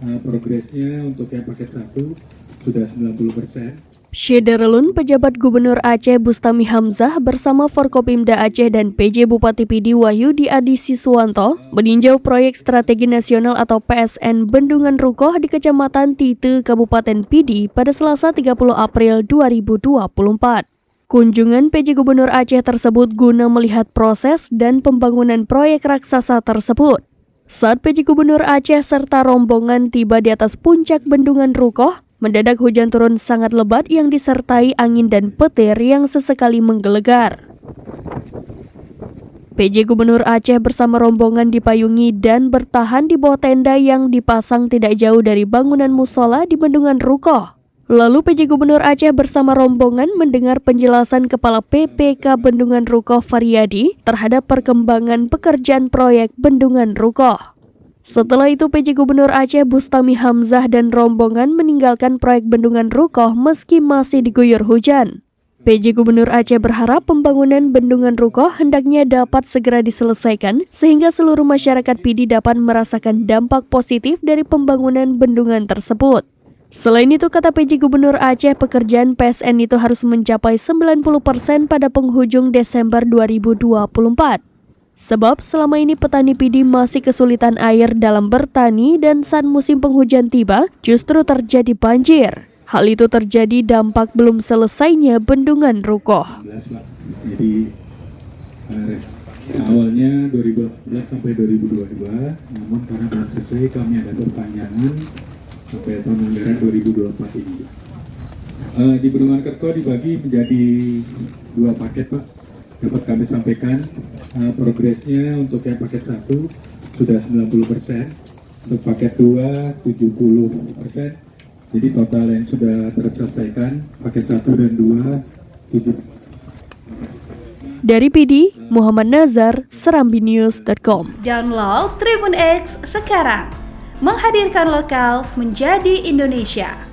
Progresnya untuk yang paket 1 sudah 90%. Syederlun, pejabat Gubernur Aceh Bustami Hamzah bersama Forkopimda Aceh dan PJ Bupati Pidi Wahyudi Adi Siswanto meninjau proyek strategi nasional atau PSN Bendungan Rukoh di Kecamatan Tite, Kabupaten Pidi pada Selasa 30 April 2024. Kunjungan PJ Gubernur Aceh tersebut guna melihat proses dan pembangunan proyek raksasa tersebut. Saat PJ Gubernur Aceh serta rombongan tiba di atas puncak Bendungan Rukoh, mendadak hujan turun sangat lebat yang disertai angin dan petir yang sesekali menggelegar. PJ Gubernur Aceh bersama rombongan dipayungi dan bertahan di bawah tenda yang dipasang tidak jauh dari bangunan musola di Bendungan Rukoh. Lalu PJ Gubernur Aceh bersama rombongan mendengar penjelasan Kepala PPK Bendungan Rukoh Faryadi terhadap perkembangan pekerjaan proyek Bendungan Rukoh. Setelah itu PJ Gubernur Aceh Bustami Hamzah dan rombongan meninggalkan proyek Bendungan Rukoh meski masih diguyur hujan. PJ Gubernur Aceh berharap pembangunan Bendungan Rukoh hendaknya dapat segera diselesaikan sehingga seluruh masyarakat Pidi dapat merasakan dampak positif dari pembangunan bendungan tersebut. Selain itu, kata PJ Gubernur Aceh, pekerjaan PSN itu harus mencapai 90% pada penghujung Desember 2024. Sebab selama ini petani pidi masih kesulitan air dalam bertani dan saat musim penghujan tiba justru terjadi banjir. Hal itu terjadi dampak belum selesainya Bendungan Rukoh. Jadi awalnya 2014 sampai 2022, namun karena belum selesai kami ada perpanjangan sampai tahun anggaran 2024 ini. Di Bendungan Rukoh dibagi menjadi 2 paket, Pak. Dapat kami sampaikan progresnya untuk yang paket 1 sudah 90%, untuk paket 2 70%. Jadi total yang sudah terselesaikan paket 1 dan 2 70%. Dari Pidi, Muhammad Nazar, serambinews.com. Download Tribun X sekarang, menghadirkan lokal menjadi Indonesia.